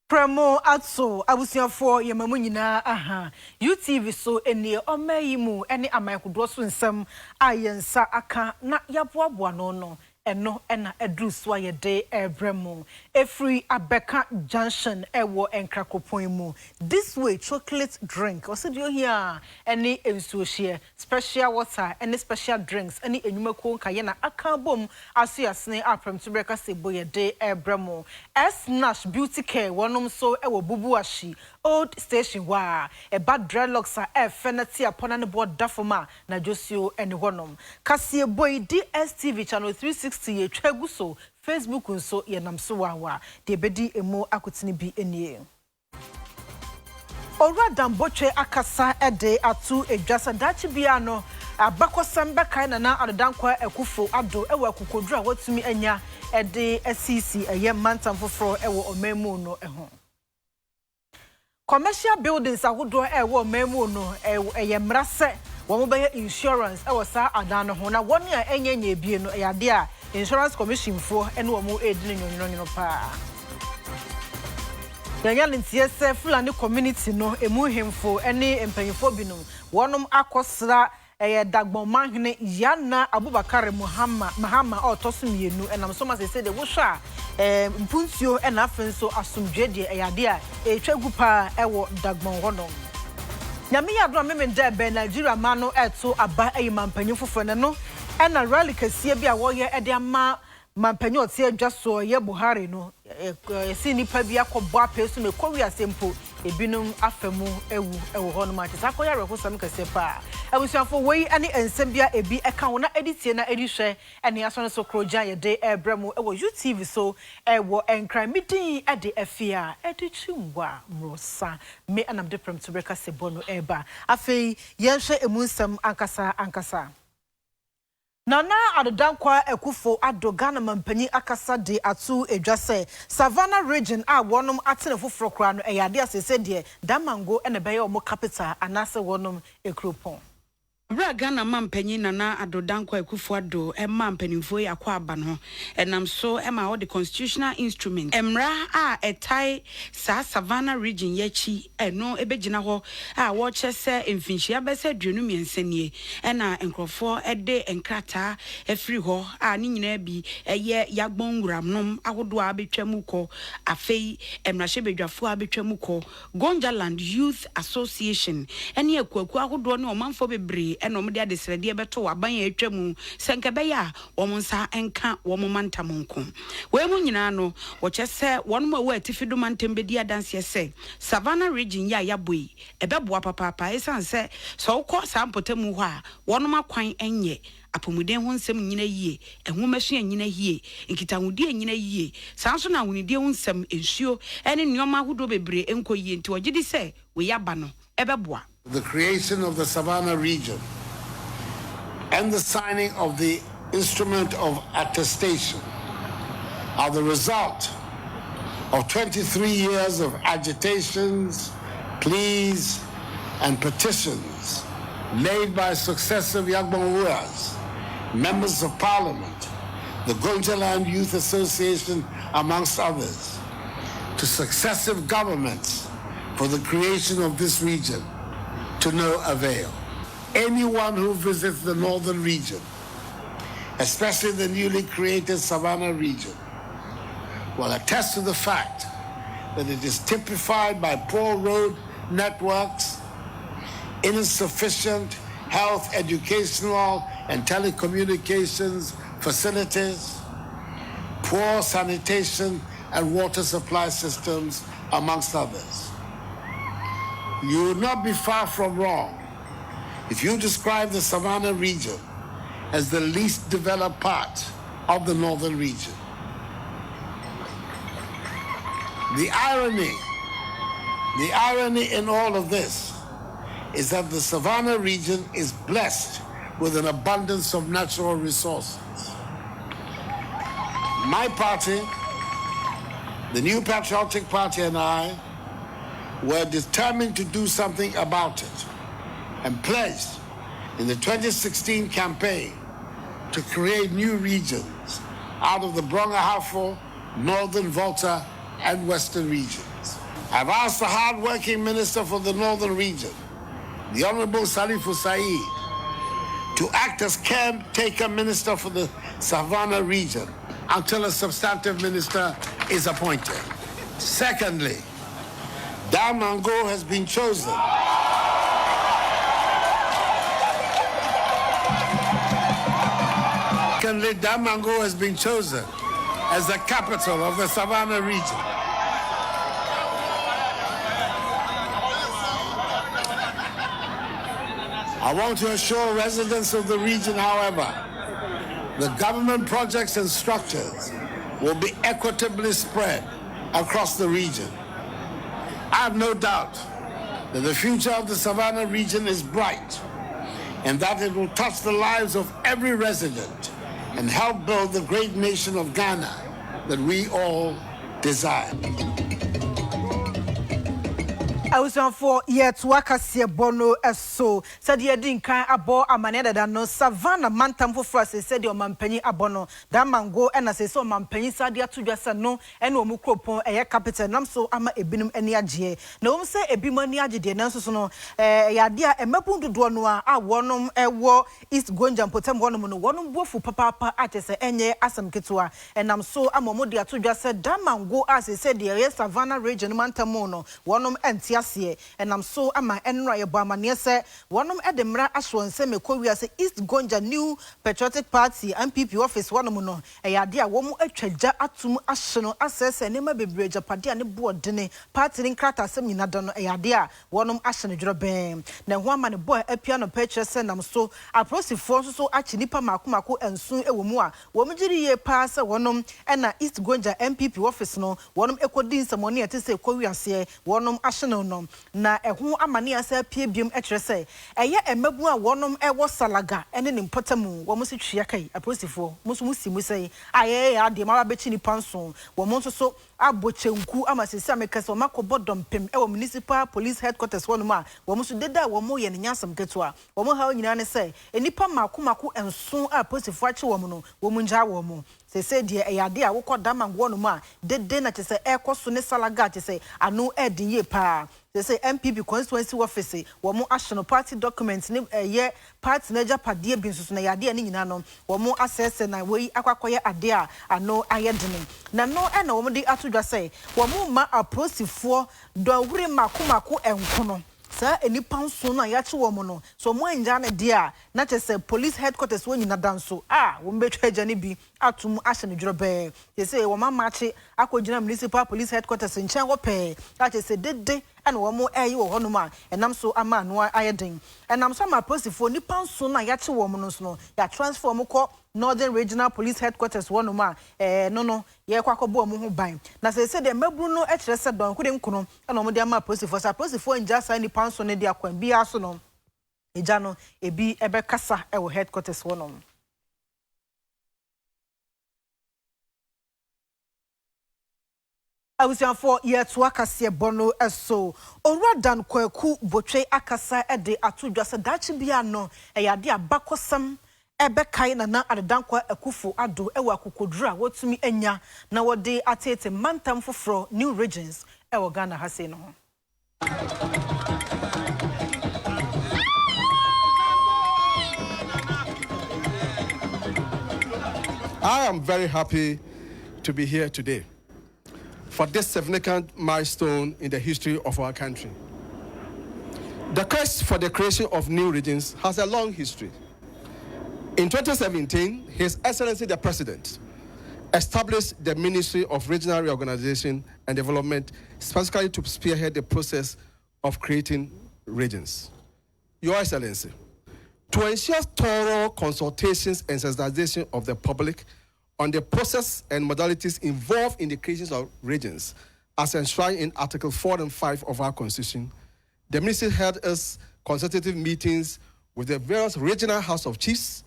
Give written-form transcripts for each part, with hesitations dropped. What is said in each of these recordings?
Premo atso abusiafo yemamu nyina aha UTV so enie omayimu ene amayakodo so nsam ayensa aka na yaboaboa no eno ena edruso ayede ebremu efri abeka junction ewo enkrakopon mu this way chocolate drink osedio here any ensuohie special water any special drinks any enyumako nkaye na aka bom asuasene aprem to breka sebo yede ebremu S-Nash beauty care wonom so ewo bubuashi old station wa bad dreadlocks are fenati upon an board dafoma na josio ene wonom kasie boy DSTV channel 360 ye tweguso Facebook nso ye namso wa de bedi emo akotini bi enie Ora dambotwe akasa ede atu edwasa dachi bia no abakosambe kan na adodankwa ekufo ado ewo akukodru a watumi anya ede asisi eye mantam foforo ewo omemu no eho commercial buildings agodo ewo omemu no eye mrase wo be insurance ewo sa adan ho na won a enyenye bie no yade a insurance commission fo ene wo mu edi nyonyo pa Yanyan ntiese Fulani community no emu hemfo ene empanyefo binom wonom akosra dagbon manhene yana Abubakar Mahama otosumienu enam so ma se de wo hwa mpuntuo ena afenso asomdwe de eyade a etwagu pa ewo dagbon wonom Nyame yadro memende be Nigeria ma no eto aba eyimampanyefo ne no ena rally kasie bi a wo ye ede ama mampanyo tie adwaso ye Buhari no si nipa bi akọbọ apesu me kowi asempo ebinum afemu ewu hono ma tisa koya rekosam kase pa abusuafo wei ani ensem bia ebi eka wona editie na edihwe ene aso no so kroja ye de ebremu ewo UTV so ewo enkran midin ede afia edichimwa mrosa me anam de prem to breka se Bono eba afei yenhwe emunsam ankasa Nana adodankwa ekufo adogana mampanyi akasa de atu edwase Savannah Region a wonom atene foforo kra no eyade asese de damango ene beye omo capital anase wonom ekropon Ghana mampanyi nana adodankwa ekufo ado mampanimfo yakwa aba no enam so ema all the constitutional instrument emra a etai sa Savannah Region yachi eno ebegina ho a wo chese emfinhia bese aduonu miensenie ena enkrofo ede enkrata efri ho a ni nyina bi eye yagbon wuramnom ahodo a betwamu ko afei emrahye bedwafo a betwamu ko Gonjaland Youth Association ene ekwaku ahodo ne omanfo bebre enom de adesrede beto waban ya atwamu senkebe ya womonsa enka womomantamonko we mu nyina no wo chese wonom awu atifido mantembedi adanse se Savannah Region ya yaboi ebeboa papa esanse so ukọ sampotamu ho a wonom akwan enye apomuden ho nsem nyina yie enwomasu nyina yie nkitahudi nyina yie sanso na wonidie ho nsem ensuo ene nneoma hodo bebre enko yie nti ogidi se we yaba no ebeboa The creation of the Savannah Region and the signing of the instrument of attestation are the result of 23 years of agitations, pleas, and petitions made by successive Yagbonwuas, members of parliament, the Gonjaland Youth Association, amongst others, to successive governments for the creation of this region, to no avail. Anyone who visits the northern region, especially the newly created Savannah region, will attest to the fact that it is typified by poor road networks, insufficient health, educational, and telecommunications facilities, poor sanitation and water supply systems, amongst others. You would not be far from wrong if you describe the Savannah region as the least developed part of the northern region. The irony in all of this is that the Savannah region is blessed with an abundance of natural resources. My party, the New Patriotic Party, and I were determined to do something about it and pledged in the 2016 campaign to create new regions out of the Brongahafo, Northern Volta, and Western regions. I've asked the hard-working Minister for the Northern Region, the Honorable Salifu Saeed, to act as caretaker minister for the Savannah Region until a substantive minister is appointed. Secondly, Damango has been chosen as the capital of the Savannah Region. I want to assure residents of the region, however, the government projects and structures will be equitably spread across the region. I have no doubt that the future of the Savannah region is bright and that it will touch the lives of every resident and help build the great nation of Ghana that we all desire. I was on for yet Wakasia Bono so said ye didn't kind abo amaneda than no Savannah mantam for France said your man penny abono that man go and I say so man penny sadia to just no and no mukropon a capital nam so ama ebinum any aje no say ebimani aje de nanso so no ya dia e mapun dodo no a wonom ewo East Gonjam potem wonom no wonom bofu papa ate se enye asem ketua enam so amomo de to just said that man go as said the Savannah region mantam no wonom enti and I'm so ama enra ye bamane se wonom edemra aswonse mekowi ase East Gonja New Patriotic Party MPP office wonom no eyade a womu atwaja atum ahye no asese ne ma bebreja pade ne boodene party ne krata asem nyina do no eyade a wonom ahye no dwroben na ho ama ne boy apia no purchase se nam so aprosifo so achi nipa makomako ensu ewomu a womu giri ye pa se wonom na East Gonja MPP office no wonom ekodi nsamone ate se kowi ase wonom ahye no na ehu amane asa pie biem ekyerese eye emabu a wonom ewo salaga ene ne mpotamu wo musi twia kai aposifo musu musimu sei aye ya de ma bechi ni panso wo monso so abochenku amasisi amekase makobo dompem ewo municipal police headquarters wonom a wo musu deda wo mo ye ne nyasam ketua wo mo ha nyina ne sei enipa makomako enso aposifo achi wo mo no wo munja wo mo se die eyade a wokọ damango no ma dede na chese ekoso ne salaga chese anu edin ye pa se MPP constituency office wo mo national party documents ne ye party na japade bi nso na yade ne nyina no wo mo assess na we akwakoye ade a anu ayedene na no e na wo mo de atodwa se wo mo ma aprosifo do wure makomako enkono sa enipa nso na ya che wo mo no so mo anja na de a na chese police headquarters wo nyina danso wo mbetwa agya ne bi atum ahye ne dwrobe say wo mamache akogina municipal police headquarters nchen wo pe that chese dede and wo mo wo hono ma enam so ama no ayeden enam so ma posifo nipa nso na ya che wo mo no so no ya transform ko Northern Regional Police Headquarters wono ma no ye kwakobo mo ho ban na say de mabru no ekire se don kode nkuno na mo de ama posifo sa posifo nja sa nipa nso ne de akwan bi aso no eja no ebi ebe kasa wo headquarters wono I was for year to Akasia Bono so Oradan Kwaku Botre Akasa ede atudwa se dachi bia no eyade abakosam ebe kai na adedankwa akufo ado ewa kokodura wotumi enya na wode atete mantam foforo new regions ewo Ghana hase no I am very happy to be here today for this significant milestone in the history of our country. The quest for the creation of new regions has a long history. In 2017, His Excellency the President established the Ministry of Regional Reorganization and Development specifically to spearhead the process of creating regions. Your Excellency, to ensure thorough consultations and sensitization of the public on the process and modalities involved in the creation of regions, as enshrined in Article 4 and 5 of our Constitution, the Ministry held us consultative meetings with the various regional House of Chiefs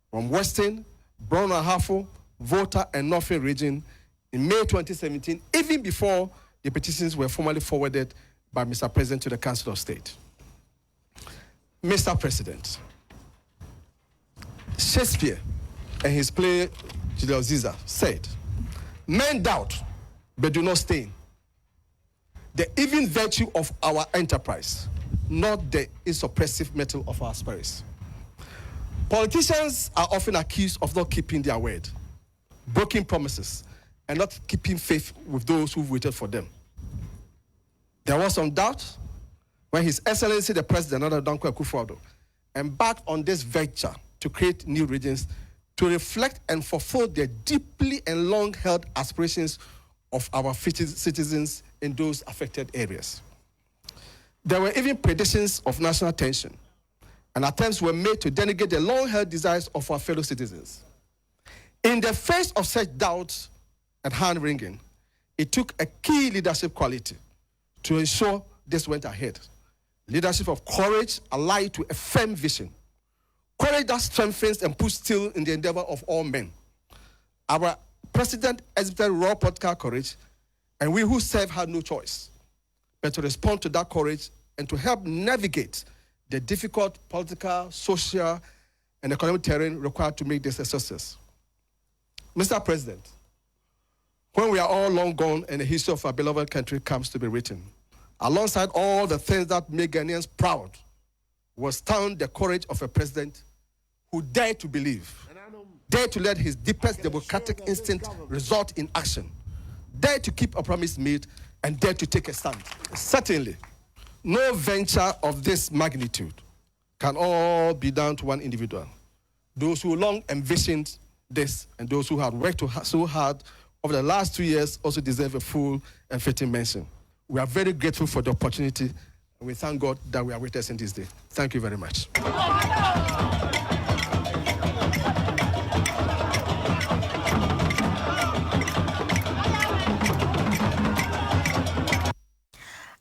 from Western, Bono Ahafo, Volta, and Northern region in May 2017, even before the petitions were formally forwarded by Mr. President to the Council of State. Mr. President, Shakespeare and his play Julius Caesar said, "Men doubt, but do not stain. the even virtue of our enterprise, not the insuppressive metal of our spirits. Politicians are often accused of not keeping their word, breaking promises, and not keeping faith with those who've waited for them. There was some doubt when His Excellency the President, Nana Dankwa Akufo-Addo, embarked on this venture to create new regions to reflect and fulfill the deeply and long-held aspirations of our citizens in those affected areas. There were even predictions of national tension, and attempts were made to denegate the long-held desires of our fellow citizens. In the face of such doubts and hand-wringing, it took a key leadership quality to ensure this went ahead. Leadership of courage allied to a firm vision. Courage that strengthens and puts steel in the endeavor of all men. Our president exhibited raw political courage, and we who serve had no choice but to respond to that courage and to help navigate the difficult political, social, and economic terrain required to make this a success. Mr. President, when we are all long gone and the history of our beloved country comes to be written, alongside all the things that make Ghanaians proud, was found the courage of a president who dared to believe, dared to let his deepest democratic instinct result in action, dared to keep a promise made, and dared to take a stand. Certainly, no venture of this magnitude can all be down to one individual. Those who long envisioned this and those who had worked so hard over the last 2 years also deserve a full and fitting mention. We are very grateful for the opportunity, and we thank God that we are witnessing this day. Thank you very much.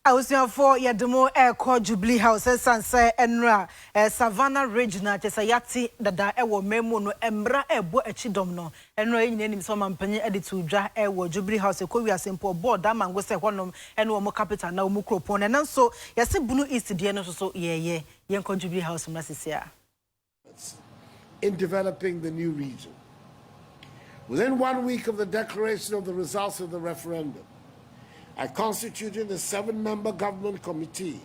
I was here for Yademo Air Code Jubilee House, Sansa Enra, Savannah Region, Chesayati, Dada Ewo Memo, no Embra Ebo Echidomno, Enra in some company edited Dra Ewo Jubilee House, a Korea simple board, Daman was a one and one more capital now Mukropon, and so Yasi Bono East Region, so Young Jubilee House from Nassia. In developing the new region. Within 1 week of the declaration of the results of the referendum, I constituted a 7-member government committee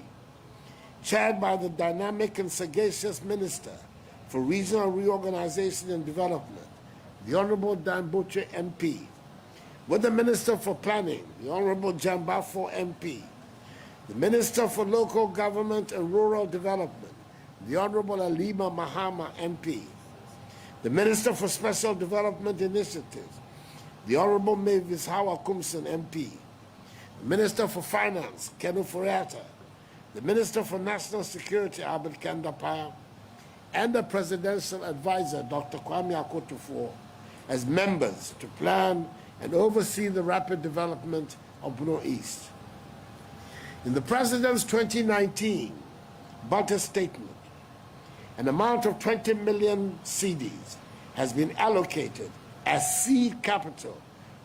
chaired by the dynamic and sagacious Minister for Regional Reorganization and Development, the Honorable Dan Butcher MP, with the Minister for Planning, the Honorable Jambafo MP, the Minister for Local Government and Rural Development, the Honorable Alima Mahama MP, the Minister for Special Development Initiatives, the Honorable Mavis Hawa Kumson MP, the Minister for Finance, Kenu Furiata, the Minister for National Security, Albert Kandapaya, and the Presidential Advisor, Dr. Kwame Akotufo, as members to plan and oversee the rapid development of Bono East. In the President's 2019 budget statement, an amount of 20 million cedis has been allocated as seed capital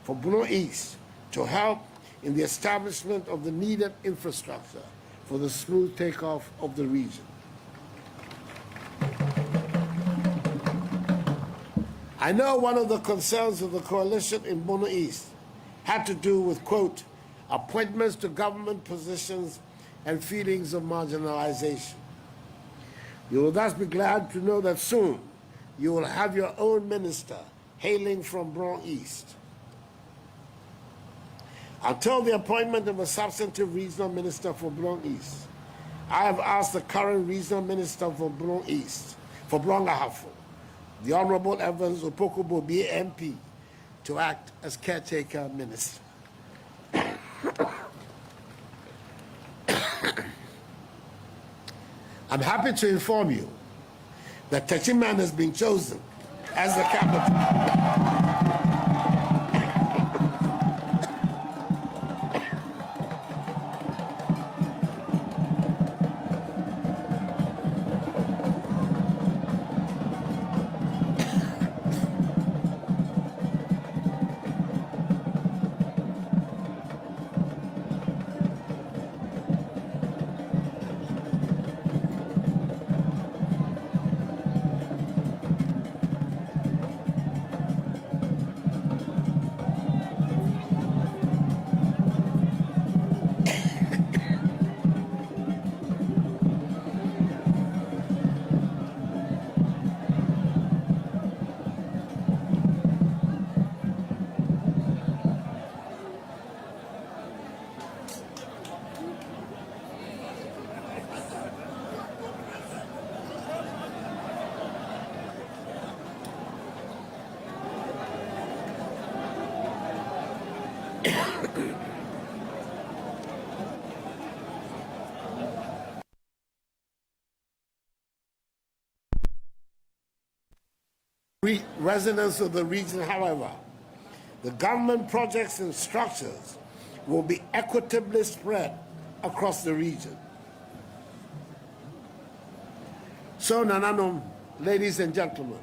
for Bono East to help in the establishment of the needed infrastructure for the smooth takeoff of the region. I know one of the concerns of the coalition in Bono East had to do with, quote, appointments to government positions and feelings of marginalization. You will thus be glad to know that soon you will have your own minister hailing from Bono East. Until the appointment of a substantive regional minister for Bono East, I have asked the current regional minister for Bono East, for Brongahafo, the Honorable Evans Opokubo MP, to act as caretaker minister. I'm happy to inform you that Techiman has been chosen as the capital. Residents of the region, however, the government projects and structures will be equitably spread across the region. So, Nananom, ladies and gentlemen,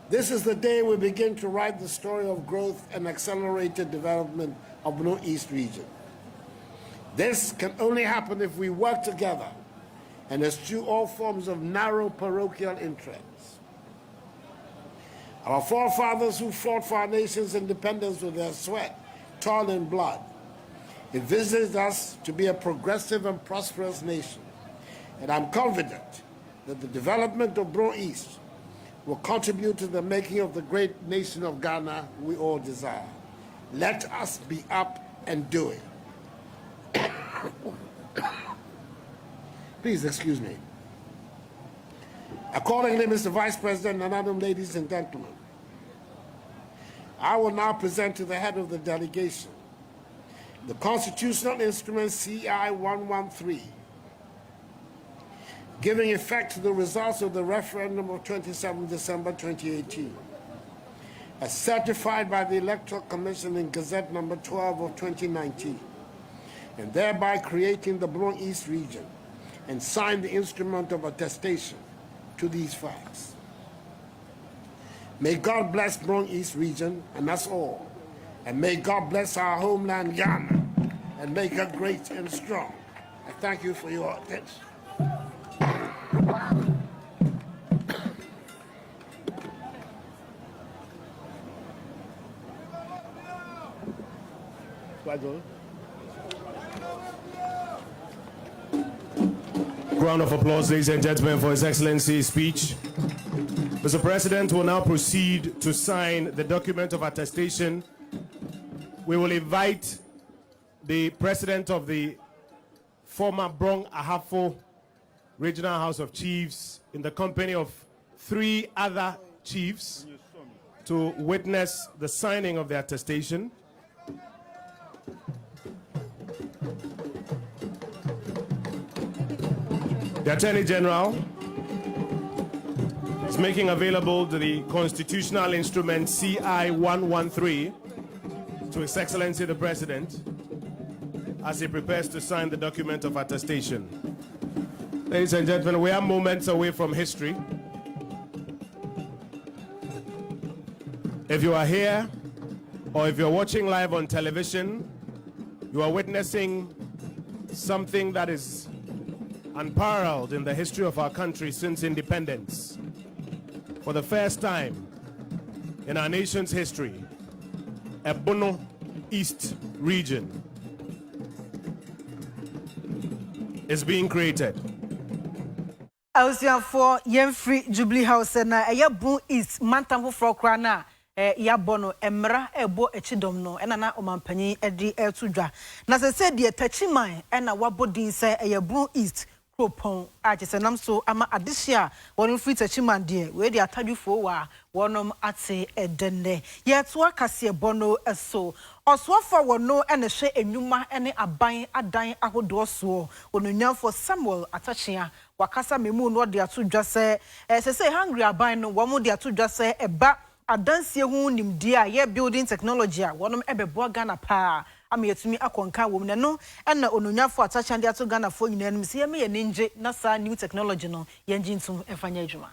this is the day we begin to write the story of growth and accelerated development of Bono East Region. This can only happen if we work together and eschew all forms of narrow parochial interests. Our forefathers who fought for our nation's independence with their sweat, toil, and blood envisaged us to be a progressive and prosperous nation. And I'm confident that the development of Bono East will contribute to the making of the great nation of Ghana we all desire. Let us be up and doing. Please excuse me. Accordingly, Mr. Vice President, Nanadum, ladies and gentlemen, I will now present to the head of the delegation the constitutional instrument CI 113, giving effect to the results of the referendum of 27 December 2018, as certified by the Electoral Commission in Gazette number 12 of 2019, and thereby creating the Bono East Region, and signed the instrument of attestation to these facts. May God bless Bono East Region and us all, and may God bless our homeland Ghana and make her great and strong. I thank you for your attention. Round of applause, ladies and gentlemen, for His Excellency's speech. Mr. President will now proceed to sign the document of attestation. We will invite the President of the former Brong Ahafo Regional House of Chiefs in the company of 3 other chiefs to witness the signing of the attestation. The Attorney General is making available the constitutional instrument CI 113 to His Excellency the President as he prepares to sign the document of attestation. Ladies and gentlemen, we are moments away from history. If you are here or if you're watching live on television, you are witnessing something that is unparalleled in the history of our country since independence. For the first time in our nation's history, a Bono East Region is being created. I was here for Free Jubilee House and Bono East Mantampo Frokrana. Ya Bono emra ebo echidom no ena na omanpanyi edi etudwa na se said ye tachiman ena wabodin se Bono East Kropon achesenam so ama adisia wonu free tachiman de we de atadufo wa wonom ate edenne ye to akase Bono eso oswofo wono ena hwe enwuma ene aban adan ahodo so onunyanfo Samuel Atachia wakasa memu no de atudwa se se hungry aban no womo de atudwa se eba adansie hu nimdi a ye building technology a wonom ebebo Ghana pa ameyetumi akonka wom ne no na ononyafo atachande ato Ghana fo nyinanum se ye me ye ninje na sa new technology no ye njintum efanya adwuma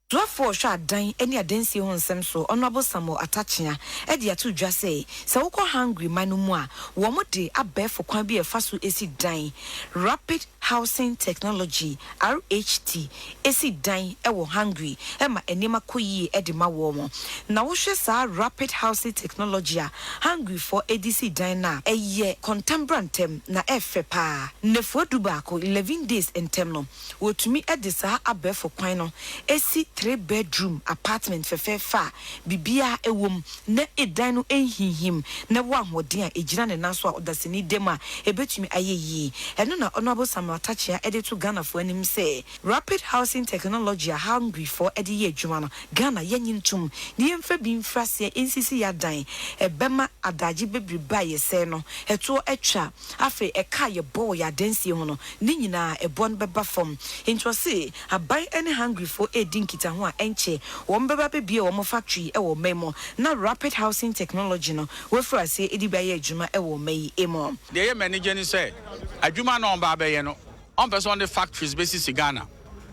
Dwafo hwa adan eni adansie ho nsem so Honorable Samuel Atachia e de ato dwa se wokọ hungry manu mu a wo mo de abefo kwan bi e faso esi dan rapid housing technology RHT esi dan e wo hungry e ma enema koyi e de ma wo mo na wo hwe sa rapid housing technology a hungry for ADC dan na e ye contemporantem na e fe pa nefo duba ko 11 days entem no wotumi e de sa abefo kwan no esi 3-bedroom apartment fefa bibia ewom na edan no enhihim na wa hoden a ejina ne nanso a odaseni dem a ebetumi ayeyi eno na honorable Samuel Atachia ede to Ghana for anim say rapid housing technology are hungry for ede ye adwuma no Ghana yenyintum ne yemfa bi mfrase nsisi ya dan ebema adaji bebre ba ye se no eto etwa afi eka ye boy ya densie ho no ne nyina ebon beba fom into say abai any hungry for edin kita ho a enche won beba bebie wo factory e wo memo na rapid housing technology no we frase edi ba ye adwuma e wo mai emo the ye manager ni say adwuma no ba be ye no on person on the factories basis Ghana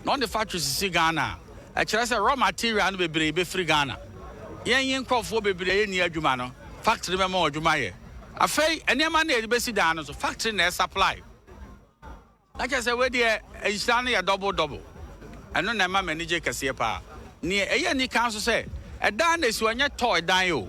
no on the factories Ghana a kire say raw material no be free Ghana yen crofo bebre ye ni adwuma no factory memo adwuma ye afei enema na e be si dan no so factory na supply like I say we dey e ya double eno na ma manager kase pa ne eye ni kan so say e dan na si onye toy dan yo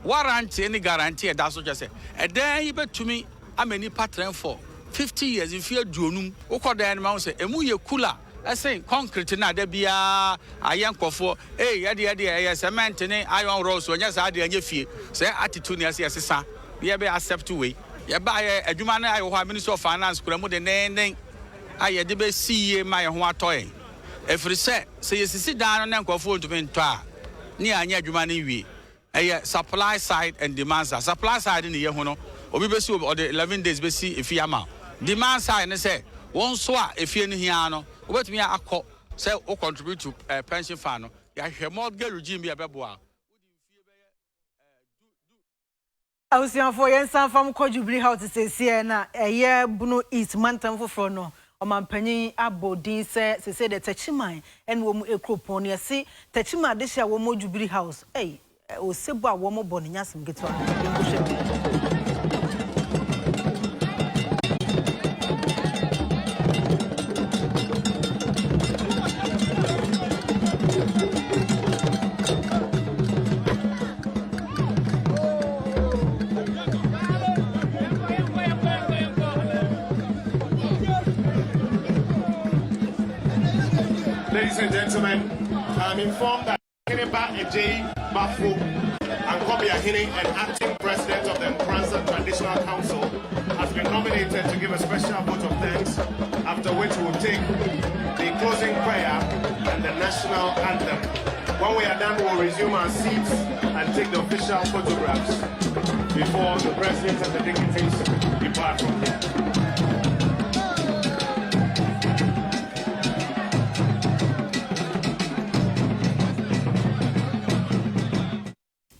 warranty any guarantee that so just say e dan yi betumi amani pattern for 50 years if you aduonum ukodan ma say emu ye cooler I say concrete na da bia ayenkofo ye cement ne iron rods onya sa de anya fie say attitude ne say sesa be accept we ye ba ye adwuma na ayo ho Ministry of Finance kura mu de nen aye de be see ma ye ho atoy efiri say ye sisi dan no nkofo ntumi nto a ne anya adwuma ne wie eye supply side and demand side supply side ne ye ho no obi be see o de 11 days be see if yama demand side ne say won so a efie ne hia no obetumi akọ say o contribute to pension fund no ya hwe mortgage regime bi abeboa Ausianfo yensan fam ko Jubilee House sese na eye Bono East mantam foforo no omampanyin abodin se de tachiman en wo mu ekropon ne se tachima de hia wo mo Jubilee House o sebo a wo mo bo ne nyasem getwa Ladies and gentlemen, I'm informed that Keneba Ejei Bafo and Kobi Ahine, an acting president of the Nkranza Traditional Council, has been nominated to give a special vote of thanks, after which we will take the closing prayer and the national anthem. When we are done, we'll resume our seats and take the official photographs before the president and the dignitaries depart from here.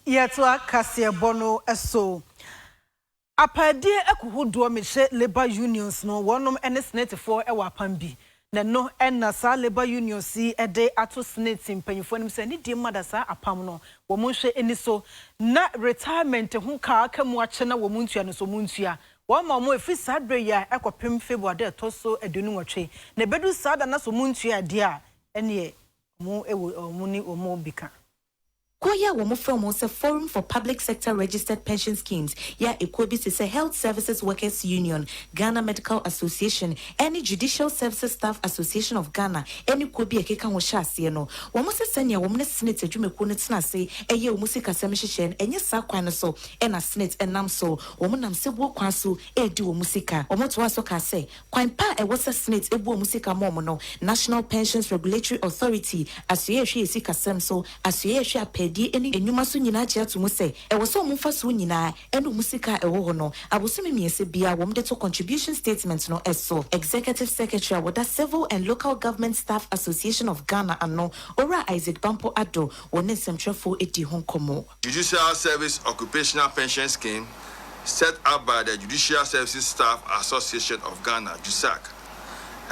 Yetwa Kasia Bono eso apade ekuhudo meche labor unions no wonom ene senate for ewa pambi na no ena sa labor unions si ede ato senate mpanyifo nim se ni die madasa apam no wo monhwe eni so na retirement hu ka aka mu ache na wo muntua no so muntua wo ma mo efi sadre ya ekopem February de toso edunu nwotwe na bedu sada na so muntua de a ene mo ewo mo ni omo bika Koya womo from a Forum for Public Sector Registered Pension Schemes, ya Ekobi se Health Services Workers Union, Ghana Medical Association, any Judicial Services Staff Association of Ghana, any Kobi Ekeka Woshasi no. Womo se senya womo senate adwume ko netina se eye womo sika semhyehyɛ enye sa kwan so ena senate enam so womo nam se bo kwan so edi womo sika. Womo to aso ka se kwan pa e wose senate ebu womo sika mom no National Pensions Regulatory Authority asoye hwe sika sem so asoye hwe di eni enyuma so nyina chia to mu se e wo so mu fa so nyina enu musika e wo ho no abosome miese bia wo mde to contribution statement no eso Executive Secretary with the Civil and Local Government Staff Association of Ghana ano Ora Isaac Bampo Ado woni semtrefo edi ho komo. Judicial Service Occupational Pension Scheme set up by the Judicial Services Staff Association of Ghana JUSAC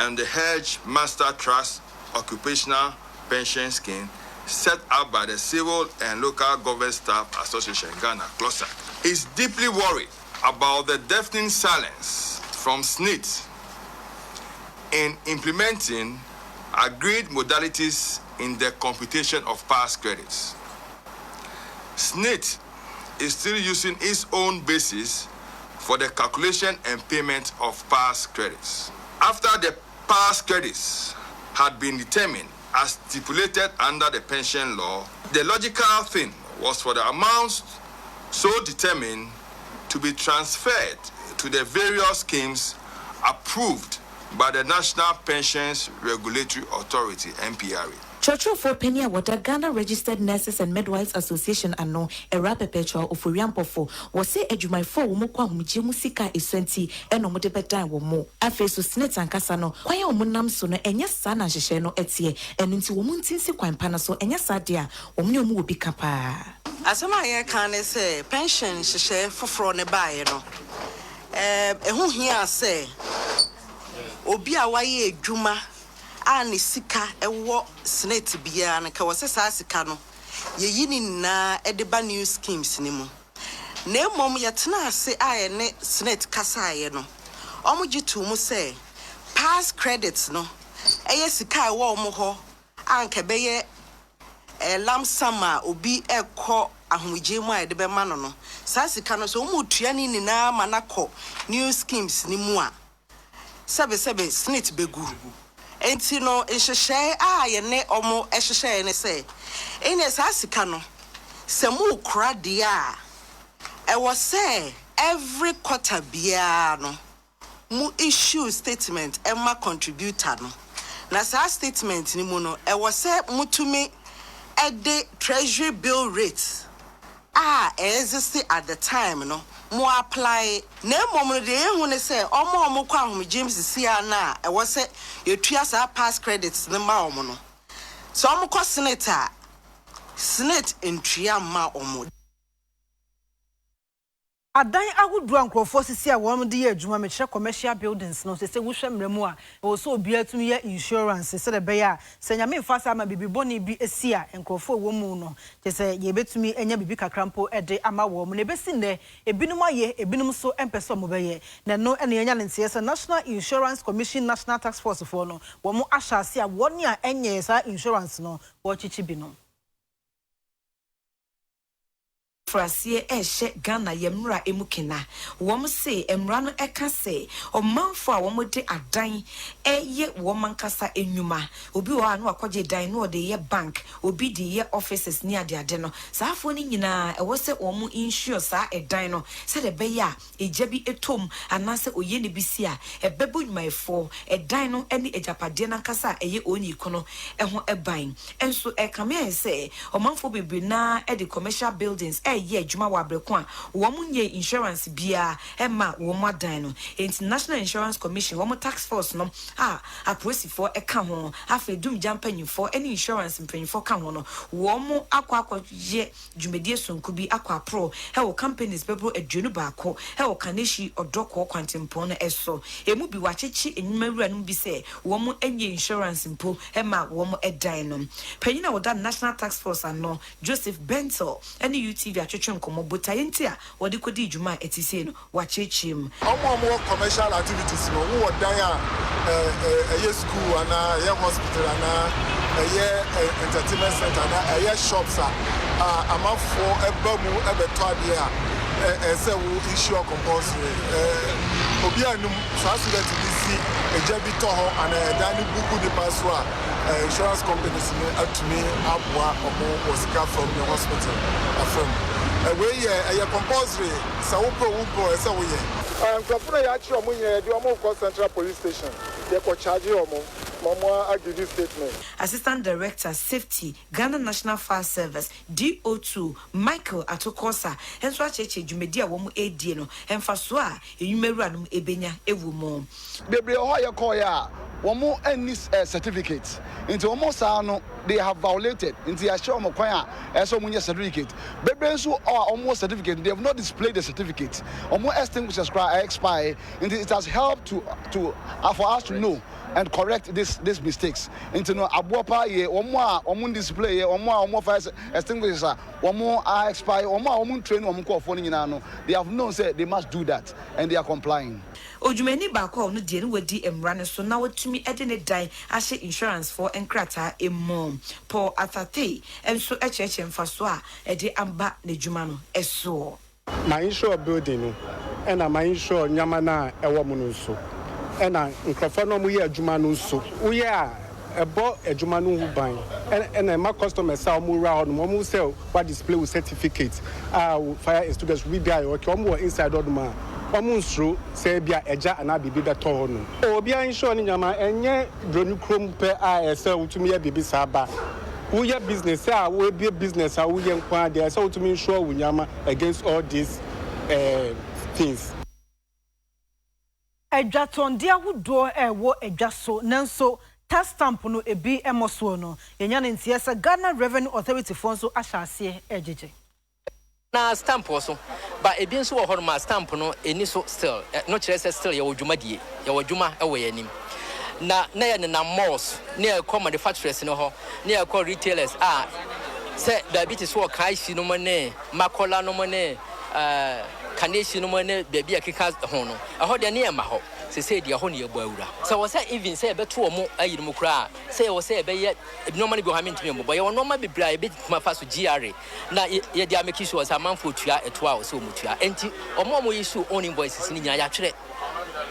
and the Hedge Master Trust Occupational Pension Scheme set up by the Civil and Local Government Staff Association Ghana, CLOSAC, is deeply worried about the deafening silence from SNIT in implementing agreed modalities in the computation of past credits. SNIT is still using its own basis for the calculation and payment of past credits. After the past credits had been determined as stipulated under the pension law, the logical thing was for the amounts so determined to be transferred to the various schemes approved by the National Pensions Regulatory Authority, NPRA. Churchill for Penny Water Ghana Registered Nurses and Midwives Association ano era perpetual of Uriampofo was say ejumai for umukwa musika iswenti eno mudebetan womo. Afeso Senate and Casano, why omunam sono enya sana sheno etie and into womuntinsi kwampana so enya sadia omnyomu bi kapa. Asama ye kan say pension share foforo ne bae no. Ehu hia say obi a waye edwuma ani sika ewo senate bia na ka wose sa sika no ye yini na edeba new schemes ni mu na mom ye tena ase aye ne senate kasa aye no omugitu mu say past credits no eye sika ewo omo ho anka beye lamsama obi ekọ ahomgye mu aye de be ma no sa sika no so omutua ni na manakọ new schemes ni mu a sebe senate begu enti no ehhehye ye ne omo ehhehye ne say ene sa sika no se mu kra dia e was say every quarter bia no mu issue statement e ma contributor no na sa statement ni mu no e was say mutumi e de treasury bill rate existed at the time no mo apply na mom no de ehu ne say omo kwa hom James sia na e wo say yetua sa pass credits ne ma omo no so omo ko senator senate entria ma omo adan agudu ankrofo sisi a won de adwuma me kire commercial buildings no se wo hwemremu a wo so obi atumi ye insurance se de be ya se nyame mfasa ama bibiboni bi esi a ankrofo wo mu no je se ye betumi enya bibi kakrampo ede ama wo mu ne besi ne ebinum aye ebinum so empeso mo be ye na no ene enya ntie se National Insurance Commission National Task Force for no wo mu ahase a woni a enye sa insurance no wo chichi bi no Frasie ehye Ghana yemra emukena wom se emra no eka se omanfo a wom de adan eye wom ankasa enwuma obi wo anu akwaje dan no de ye bank obi de ye offices ni ade no saafo ni nyina e wo se wom insure sa edan no se de be ya ejabi etom anase oye ne bisi a ebebo nwumaefo edan no ene ejapade na ankasa eye oni kono eho eban enso ekame se omanfo bebre na e de commercial buildings ye adwuma wa breko a wo munye insurance bia ema wo madan no International Insurance Commission wo tax force no aposifo eka ho afedum jampanyifo any insurance mpanyifo ka ho no wo mu akwa ye dwumedie sonku bi akwa pro he wo companies bebro aduonu baako he wo kaneshi odoko kwantempo no eso emu bi wachechi enwumawura no bi se wo mu enye insurance mpo ema wo mu edan no panyina wo da National Tax Force ano Joseph Bentel any UTV atwetwe nkomo botayenti a wodi kodi dwuma etise no wachechim omo commercial activities no wo dan a school ana a hospital ana a entertainment center ana a shops amafo ebamu ebeto ade a say wo issue compulsory obi anum so student bisi ejabi to ho ana dan buku de paswa insurance companies atumi abua omo osika from the hospital from we a compulsory so wo say we Kwapuna ya chi omo yen di omo ko Central Police Station they ko charge omo give this statement. Assistant Director Safety Ghana National Fire Service DO2 Michael Atokosa enso acheche dwumedi a wo mu edie no emfaso a enwumawura no ebenya ewumo bebre ho ye call ya womo any certificate into almost no they have violated into a show mo kwan a so munye certificate bebre nso almost certificate they have not displayed the certificate almost extinguishes expire and it has helped to for us to know and correct this mistakes into no abopa ye omo display ye omo fire extinguisher omo expire omo train omo call for nyina no they have known say they must do that and they are complying. Ojumeni baako no de no wadi emra ne so na watumi ede ne dan ahye insurance for enkrata emom Paul Atate enso echeche mfaso a ede amba ne dwuma no eso My insure building no and my insure nyama na ewo mu no so and nkrofo no mu ye adwuma no so wo ye a ebo adwuma no hu ban and my customers say omo ra on omo sell what display with certificate fire extinguishers we be okay omo inside oduma omo nsro say bia eja ana bibi beto ho no obi an show ni nyama enye dronu krom pe sell utumi ya bibi saba we your business we be business we nkwa there so utumi ensure we nyama against all these things. Edwaton dia hudo ewo edwaso nanso tax stamp no ebi emoso no yenya ne ntie se Ghana Revenue Authority fonso ahase ejeje na stamp also but ebi nso wo horoma stamp no eni so still no kire se still ye wodwumadie ye wodwuma ewo yanim na ye na malls na ye come manufacturers no ho na ye call retailers se diabetes wo kai shi no mo ne makola no mo ne kaneshi no mo ne baby akeka ho no ho de ne ye ma ho se say dia ho ne ye bo awura so wo say even say beto omo ayi no kura say wo say be ye normally go ha mentumi mo boy wo normal be bra e be kuma fa so GRA na ye dia make sure say manfo tua eto a wo say omutua enti omo issue own invoices ni nya ya twere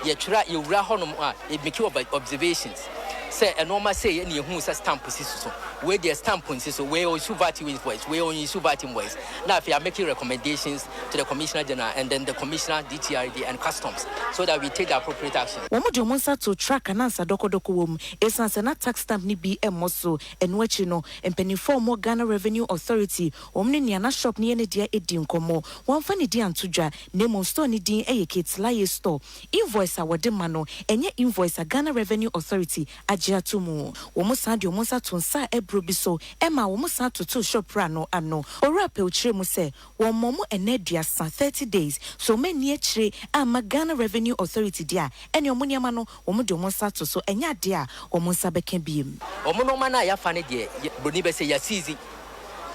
ye twera ye wura ho no e make observations say a normal say any who say stamp so where the stamp so where on issue VAT invoice where on issue VAT invoice now if you are making recommendations to the Commissioner General and then the Commissioner DTRD and Customs so that we take the appropriate action. Womo de monsa to track and answer doko wom esanse na tax stamp ni bi emoso enwachi no empenifo mo Ghana Revenue Authority omne nia na shop ni ene dia edi nkomo wonfa ni dia antudwa nemo store ni din eyeketlaye store invoice a wode ma no enye invoice a Ghana Revenue Authority ajiatumu womo sa de monsa to nsa ebro bi so ema womo sa to shop ra no ano ora pe uchire mu se womo enedua sa 30 days so many echire ama Ghana Revenue Authority dia ene omo niama no womo de monsa to so enya dia womo nsa beka biem omo no ma na ya fa ne de boni be se ya sizi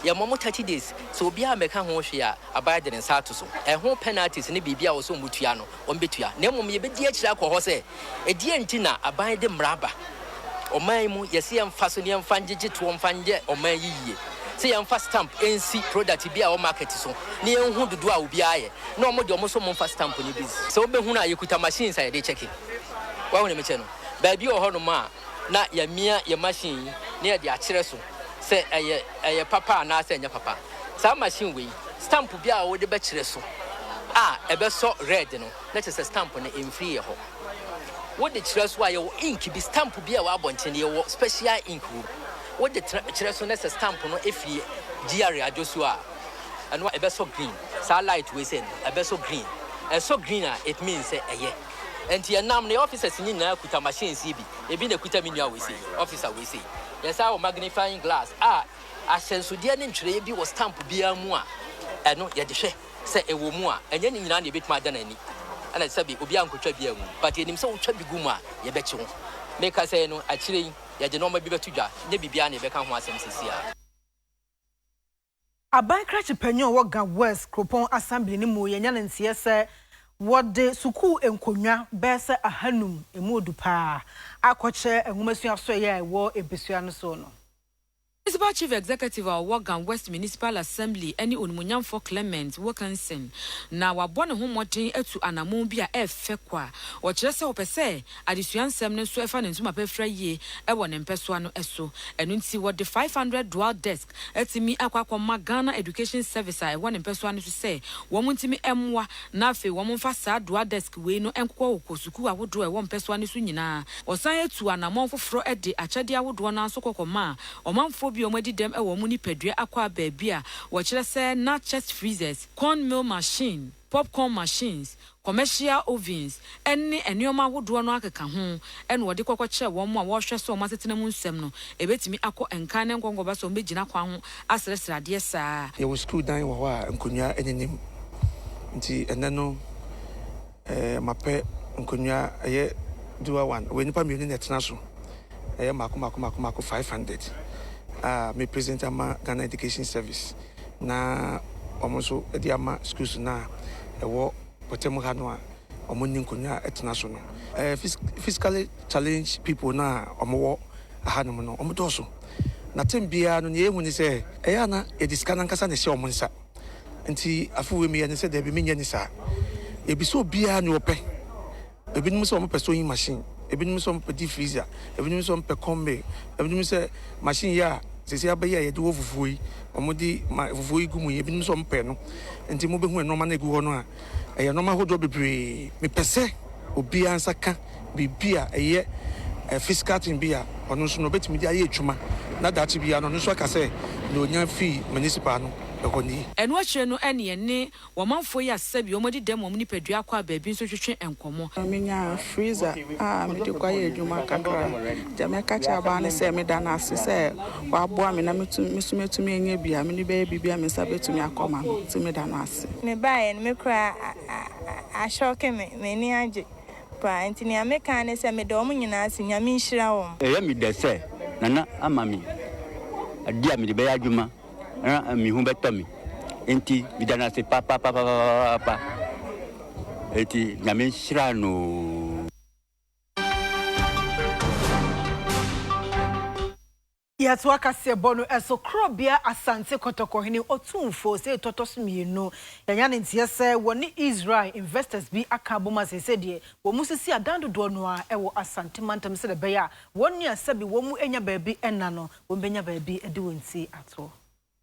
ya momo 30 days so obi a meka ho hwe a abaya de nsa to so ho penalties ne bibia wo so mutua no ombetua na mom ye be di akira akọ se e die ntina abaya de mraba oman mu yesi yemfa so ne yemfa ngege to mfanje oman yiye se yemfa stamp NC product bia o market so ne yenhu dodo a obi aye na omo de omo so mo mfa stamp ne biz so obehu na yekuta machine sa ye de check wa wona me che no ba bi o ho no ma na ya mia ya machine ne ya de akire so se eye papa na se nya papa sa machine we stamp bia wo de be kire so ebe so red no na che se stamp ne emfree ho what the chira so ayo ink bi stamp bi a wa bonche ne wo special ink what the chira so na se stamp no efie GRA ajosu a and what ebe so green sa light we say ebe so green and so green it means say eye and your nam the officers ni na kuta machine CB ebi na kuta menu we say officer we say yes our magnifying glass asensodie ne ntwere bi wo stamp bi amu a eno ye de hwe se ewo mu a enye ni nyina na ebetuma da nani ana sabi obi ankotwa bi amu but enim se wotwa bi gumu a ye beche ho make say no akire ye de no ma bi betudwa ne bibia na ye beka ho asem sesia aban krachi panyo wo ga West Kropon Assembly ni mu ye nya ne ntie se wode suku enkonwa bese ahanum emudu pa akoche enwumasu aso ye ewo ebesua no so no Municipal Chief Executive of Wagan West Municipal Assembly any onmunyam for Clement Wilkinson na wabone ho moten atu anamon bi a efe kwa wo kire se opese adesuansem ne so efa ne ntuma pefra yie e wo ne mpeso ano eso enu nti wo de 500 dual desk etimi akwakoma Ghana Education Service a wo ne mpeso ano so se wo muntimi emwa na afi wo mfa sa dual desk we no enkokọ okosuku awodo e wo mpeso ano so nyina wo san etu anamon foforo e de achade awodo na so kokoma omanfo bi omadi dem e wo mu ni padua akwa baabia wo kire se na chest freezers corn mill machine popcorn machines commercial ovens enne enioma wodo no akeka ho ene wo de kokokye wo mu a wo hwe so masetena mu nsem no ebetimi akọ enkan ne ngongo ba so mbegina kwa ho asresrade saa ye wo school dan wo a nkonua enenim nti enne no mape nkonua ye duwa one we nipa mi ne tena so mako 500 me present ama Ghana Education Service na omonso edi ama schools na ewo potemu ha no a omonni nkonya etena so no physically challenged people na omowo aha no no omodoso na tembia no ne ehu ni se eya na ediska na nkasa na hye omonsa nti afuwe mi ne se da bi menya ni sa ebi so bia ne ope ebi num so omo person yin machine ebinim so mpɛ deep freezer ebinim so mpɛ combe ebinim sɛ machine ya sisi abɛyɛ yɛde wo fufuo yi ɔmode fufuo yi gu mu ebinim so mpɛ no nti mo bɛhu enoma na egu hɔ no a ɛyɛ noma hodo bebree mepɛ sɛ obi ansa ka bibia ɛyɛ fiscal team bia ɔno nso no betimi di ayɛ adwuma na daakye bia no nso aka sɛ na onya fee municipal no ɛno akyerɛ no ɛne ɛne wɔmanfoɔ yi asɛ bi wɔmɔde dɛm wɔn nipadua akɔ a baabi nso twetwe nkɔmmɔ menya freezer mede kɔyɛ adwuma kakra gya mɛka kyɛ abaa ne sɛ meda no ase sɛ wɔaboa me na mesomɛtumi ɛnyɛ bia mene bɛyɛ biribia me nsa bɛtumi akɔma no nti meda no ase mebaeɛ no mekora ahyɛke m'ani agye paa nti nea meka ne sɛ mede ɔmo nyinaa ase nyame nhyira wɔm ɛyɛ medɛ sɛ nana ama me adi a mede bɛyɛ adwuma mi hu beto mi enti bidana se pa enti nyame nhyira no yɛto akase Bono eso krobia asante kotokohene otumfo se totoso mienu yanya ne ntie sɛ woni Israel investors bi aka boma se de wo musisi adandodo no a ɛwɔ asante mantam se de bɛya woni asabi wo mu enya baabi ɛna no wo benya baabi ɛde wonti ato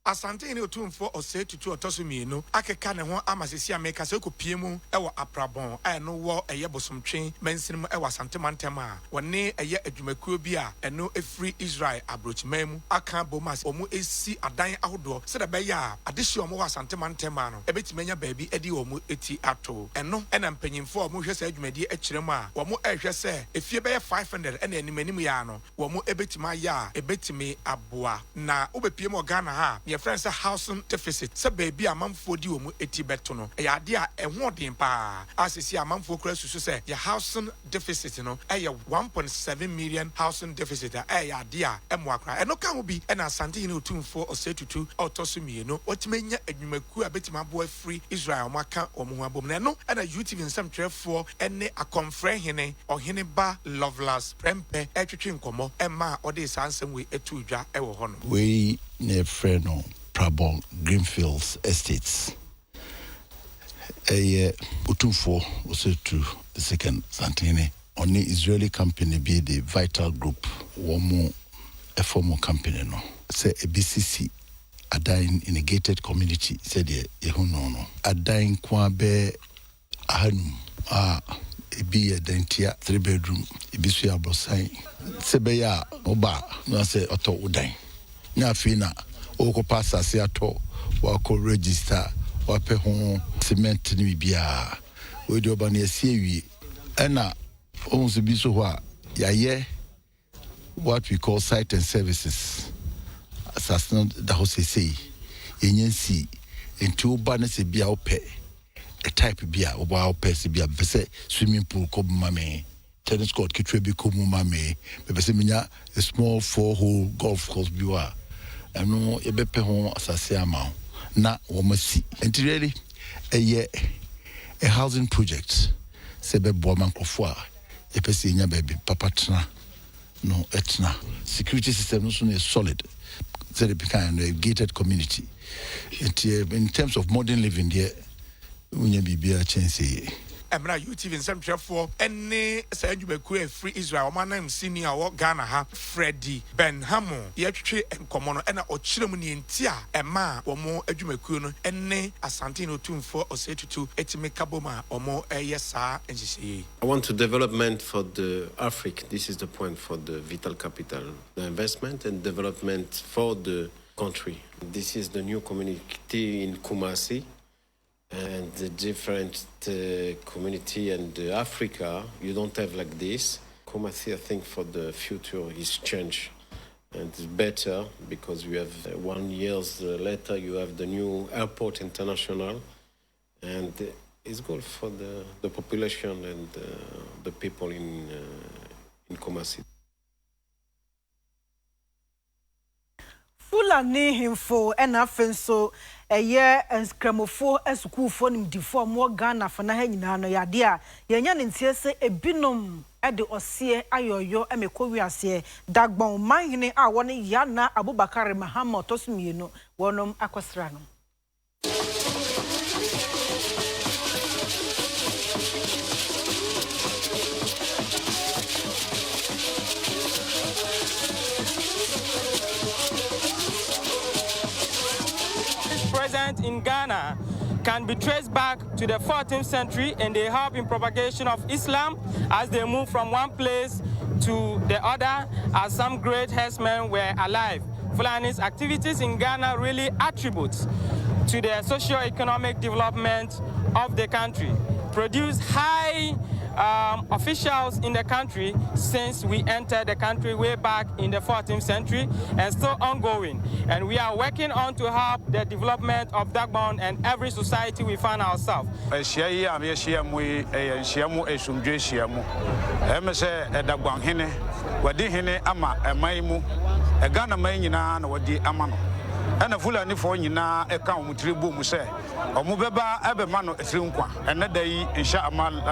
Asante ni otumfo ose tutu otoso mienu akeka ne ho amasisi ameka se kopie mu ewo aprabon no wo eye bosomtwe mansinim ewo asante mantem a woni eye adwumakuo bi a eno efri Israel abrochman mu aka bomas omu esi adan ahodo se da be ya adehye omu asante mantem a no ebetimanya baabi edi omu eti ato eno ena mpanyimfo omu hwese adwumadi akirem a omu ehwe se efie be 500 ena animanim ya no omu ebetima ya ebetimi aboa na obepie mu Ghana ha friends housing deficit se baby amamfo di omu eti beto no e ade a eho den pa asisi amamfo kura susu se ya housing deficit no e 1.7 million housing deficit e ya ade a emo akra eno ka ho bi e na asante ni otumfo osetutu otoso mienu otimenya adwumaku abetima bo afri Israel maka omu ho abom na eno e na YouTube nsam twerefo ene akonfre hene ohene ba Loveless prempe etwetwe nkomo e ma ode sansem we etu dwa e wo ho no we ne freno Prabon Greenfields Estates. Utumfo also to the second Santini. Only Israeli company be the Vital Group. Womo a former company no. Say a BCC a dying in a gated community. Said no. A dying kwabe ahanum. Be a dentia 3-bedroom. Ibisu abosai. Sebeya oba no say auto udai. Nya fina. Oko pasa se ato wako register wape ho cement ni bia we do ba na asiewie ena onso bi so ho a yaye what we call site and services assassin da ho say yenyansi enti oba na se bia opɛ a type bia oba opɛ se bia bese swimming pool ko mame tennis court kitwe bi ko mame bese minya a small 4-hole golf course biwa no ebepe ho asase ama na wo masi enti really a housing project se be bo mankofo a epese nya baby papa tena no etna security system no so is solid so they become a gated community in terms of modern living there unya bibia chance Emra YouTube in some for any Sanjubaku free Israel. My name senior or Ghana ha Freddy Ben Hamo. Yetri and Comono and Ochilomuni and Tia and Ma or more Ejumakuno any Asantino tune for or say to Etimekaboma or more ASR and GCE. I want to development for the Africa. This is the point for the vital capital, the investment and development for the country. This is the new community in Kumasi. And the different community and Africa, you don't have like this. Kumasi, I think, for the future is change. And it's better because you have 1 year later, you have the new airport international. And it's good for the population and the people in Kumasi. Fulani himfo enafenso eye enskremofo esukufo nimdifo mo Ghana fana ha nyina no yade a yenya ne ntie se ebinom ede ose ayoyo emekowiase dagbon manhene a woni yana Abubakar Mahama tosumienu wonom akosra no development in Ghana can be traced back to the 14th century, and they help in propagation of Islam as they move from one place to the other, as some great herdsmen were alive. Fulani's activities in Ghana really attributes to the socio-economic development of the country, produce high officials in the country since we entered the country way back in the 14th century, and still ongoing. And we are working on to help the development of Dagbon and every society we find ourselves. And a full and for na a count with tribu muse or mubeba ebemano etrinkwa and a day in Sha'amal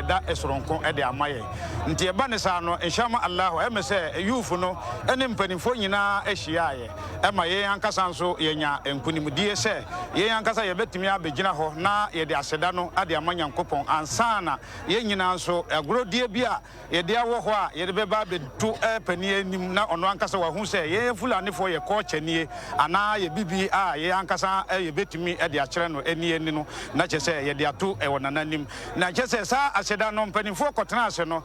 that esronko at the Amaye. Ntiabanesano and Shama Allah, emese, a youfuno, and impending for Yina Eshiaye, and my Yankasanso, Yenya, and Punimudi say, Yankasa Yebetimia Beginaho, na ye de Sedano, at the Amanyan Copon, and Sana, Yenyanso, a gro dear bia, ye dear Wahua, ye beba be 2 penny na on Wankasa who say, ye full and for your coach and ye, and ye bibi ye ankasa ye betimi e de akere no eni eni no na che se ye de ato e wonananim na che se sa aseda no mpanimfo kotena ase no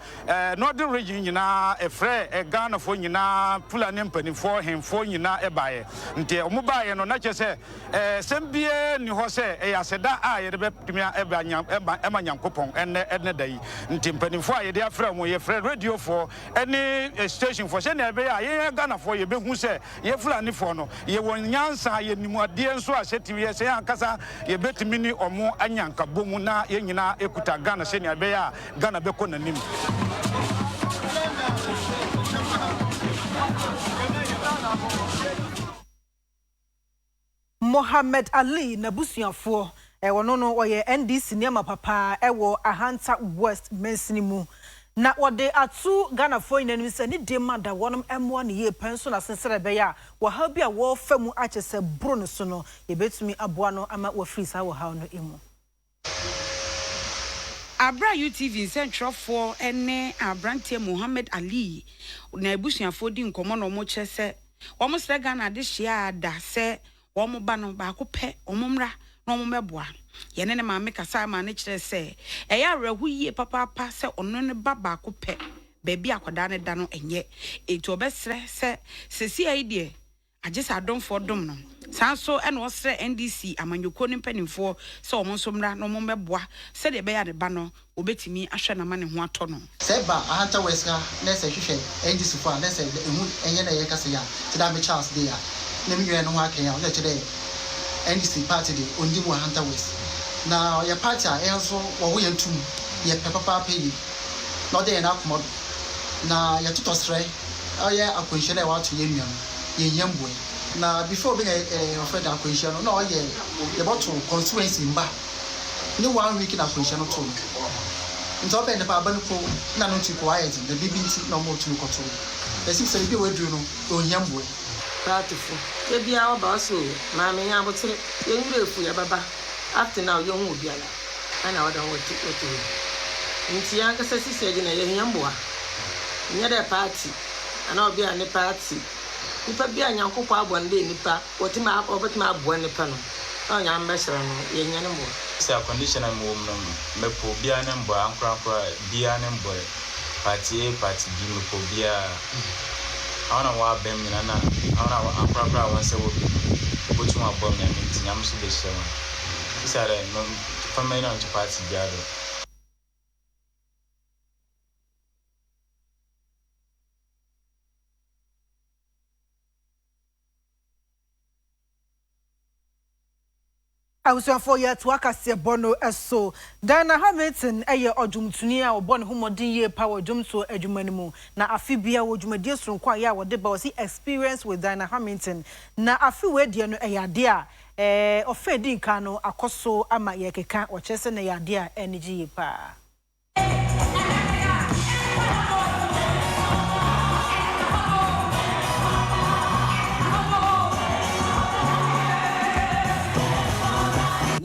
northern region nyina e frɛ e Ghana fo nyina Fulani mpanimfo hemfo nyina e bae nti omo bae no na che se sembie ni ho se e aseda ye de betimi e ba nyam e ma nyankopɔn ene dai nti mpanimfo a ye de afrɛ mo ye frɛ radio for any station for se na e be ye Ghana fo ye be hu se ye Fulani fo no ye nyansa ye nimuade nso a setimi ye se ankasa ye betimi ni omo anyanka bomu na ye nyina ekuta Ghana se ne abeya Ghana beko nanim. Mohammed Ali nabusuafo wono no oye NDC niama papa ewo Ahanta West Mensinimu na wode atu Ghana fo inanu se ni dema da wonom emwo ne ye penso na sensere be ya wo ha bia wo famu achese bro no so no ye betumi aboa no ama wo free sa wo ha no emu Abra UTV sentrofo ene Abrante Mohammed Ali na ebusuafo di nkomo no mo chese wo mo sre Ghana de hia da se wo mo ba no ba ko pe wo mo mra no mo meboa ye ne maame kasa ma ne kire se eya rehu yie papa se ono ne baba ko pe bebi akoda ne da no enye eto obesre se sesi ai de agesa adonfo dom no sanso ene osre NDC amanyoko ne mpanimfo se omo nsomra no mo meboa se de be ya de ba no obetimi ahwe na ma ne ho ato no se ba Ahanta West ka na se hwehwe NDC fo na se emu enye na ye kasa ya ti da me Charles de ya ne mi yɛ no ho akan ya o kire NDC party de ondi mu Ahanta West na ya party a enso wo yɛ ntum ye papa yi no de na komo na ya tutosre ayɛ akwanhyɛ na wato ye nnuam ye nyamboe na before being a friend akwanhyɛ no na ye bottle constituency mba ni 1 week na akwanhyɛ no to nti obe ne pa ba no ko na no tu ko ayɛ the bbc na mo tu ko to the six say bi we duru no o nyamboe Patiful. Ye bia oba so ma me nya botere ye nwurefu ya baba after now ye hu obiala ana wada wotu nti ya nkasa sisi agi na ye nyamboa nya da party ana obi a ne party nipa bia nyankopɔ abonde nipa wotima obetima abo nipa no anya mbɛhyira no ye nya ne mbo say condition am wo mepo bia ne mbo ankra bia ne mbo party B mepo bia I don't know what Ben Minana, I don't know what Papa was a which one bomb and Yamsu de Shem. He said, no, from my own to party gather. I was for year to Akasia Bono so Diana Hamilton odwumtuni a obon homodin ye power dwumto adwumanimu na afibia wodwumadie sonkwa ya wode ba wasi experience with Diana Hamilton na afi we no eyade a ofedi nka no akoso ama ye keka o chese na yade a energy ye pa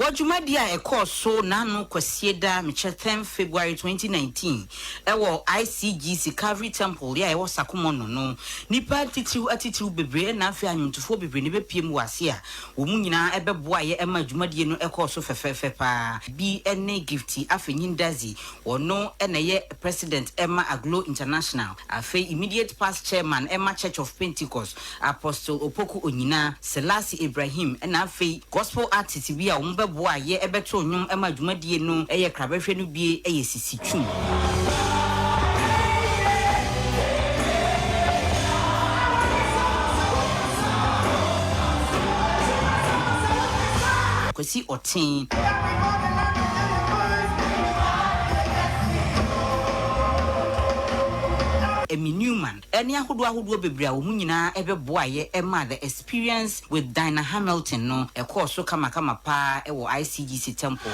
Wajumadia a course so nano kwasieda meche 10 February 2019 ewo ICGC Calvary Temple ya ewo sakumono no nipa atitiu bebre na afi anyuntufo bebre ne bepiem wase a wo mu nyina ebeboa ye ema dwumadie no ekoso fefefe pa bi ene gifti afi nyindazi wono ene ye president Emma Aglo International afi immediate past chairman Emma Church of Pentecost Apostle Opoku Onyina Selassie Ibrahim ena afi gospel artist bi a beboa ye ebeto nyum ema dwumadie no eye krabehwe no bie eye sisichum kwesi otin Emi Newman eni ahodo bebre a wo nyina ebeboa ye ema the experience with Dinah Hamilton no e course so kama pa e wo ICGC Temple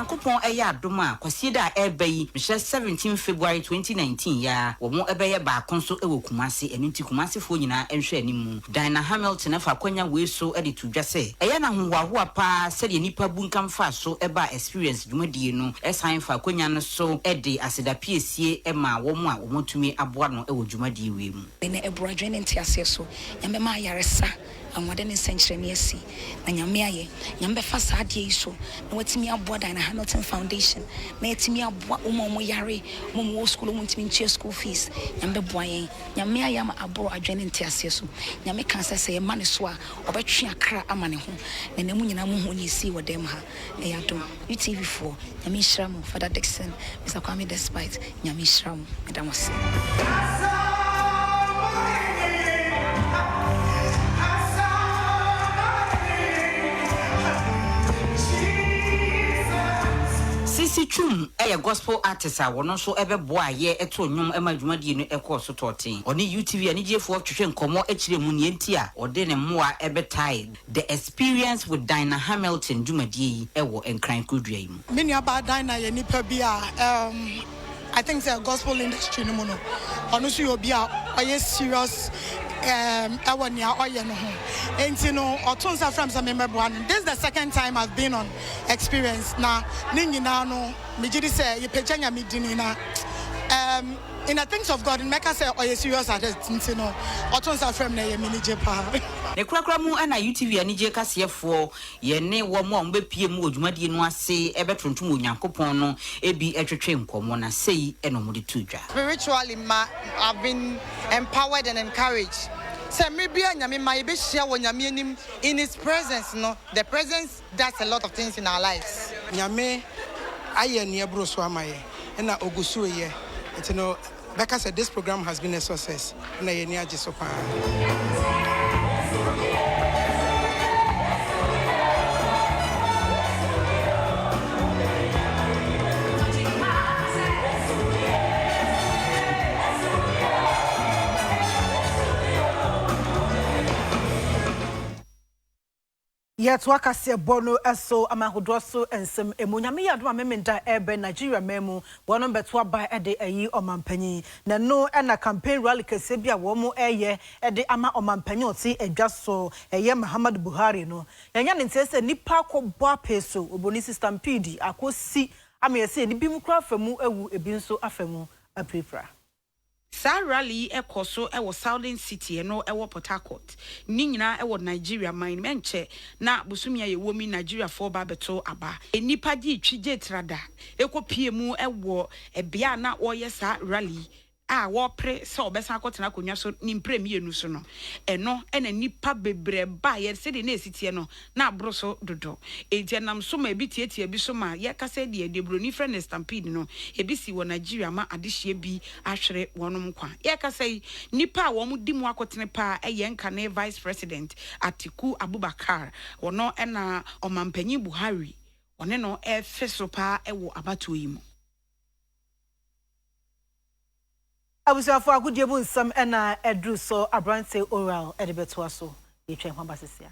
Kupon eya adoma kwasieda ebeyi mehye 17 February 2019 ya wo mo ebeye ba konso ewo Kumasi enunti Kumasi fo nyina enhwe animu Dinah Hamilton afa kwanya we so ede tudwase eya na howahoa pa sede nipa bunkam fa so eba experience dwumadie no esan fa kwanya no so ede aseda piesie ema wo mo a wo motumi aboa no ewo dwumadie we mu ne ebroadwe ne ntiase so nyame ma yaresa amwade ne senkyerɛ esi na nyame aye nyame fa saade iso na watimi aboa Dinah Hamilton Foundation na yatimi aboa umo yare umo school umo ntimi nche school fees nyame boa yen nyame aye ma abro adwene ntiase so nyame kan sɛ ma ne so a obetwe akra ama ne ho na nemu nyina mo ho nyesi wodem ha eyadom UTV4 nyame hyira Father Dixon Mr. Kwame Despite nyame hyira mo medamose Chum a gospel artist a wono so ebeboa ye eto nwom ema dwumadie no ekoso totin oni UTV ani jefo twetwe nkomo akire mu ne enti a ode ne moa ebetai the experience with Dinah Hamilton dwumadie ewo enkran kodua yi mu many about Dinah ye nipa bia I think the gospel industry no no ono so yo bia oye serious ewanya oye no ho enti no otonsa from some member one this is the second time I've been on experience na nyina no mejidi say ye pejanya medini na in the things of God in make us say oye serious at it enti no otonsa from na ye minije pa ne krakra mu ana UTV anije kasefo ye ne wo mo mbepie mu odwumadie no ase ebetontom onyankopon no ebi etwetwe nkomo na sei eno mu de tudwa spiritually I've been empowered and encouraged say maybe nyame ma ye be share wo nyame anim in his presence no the presence does a lot of things in our lives nyame aye ne ebro so amaye na ogusu ye you know Becca said this program has been a success na ye ni age so pa Yet wakase Bono eso amahodroso ensem emunyame yadoma memenda ebe Nigeria memu wono betwa ba ede ayi omampanyi na no na campaign rally kese bia wo mo eye ede ama omampanyi oti edwaso eye Muhammad Buhari no yanya ne ntese nipa ko boa peso oboni stampede akosi amese ni bimu kra famu ewu ebinso afamu aprepra Sa rally ekoso ewo Southern City no ewo Port Harcourt ni nyina ewo Nigeria mine menche na busumia ye womi Nigeria for ba beto aba enipa gi twije trada ekopie mu ewo ebia na oye sa rally a wo pre se obesa akotena konwa so ni mpremienu so no eno ena nipa bebre ba ye se de na esitie no na abro so dodo ejenam so ma ebitietie bi so ma ye kasa de debroni friend stampede no ebisi wo Nigeria ma adehye bi ahwere wonom kwa ye kasa nipa wo mu di mu akotene pa eye nka ne vice president Atiku Abubakar wono ena omampanyi Buhari one no efeso pa ewo abato yi mu Abusafo agudie bu nsam na edru so abrante oral edebetwa so yetwe hwamba sesia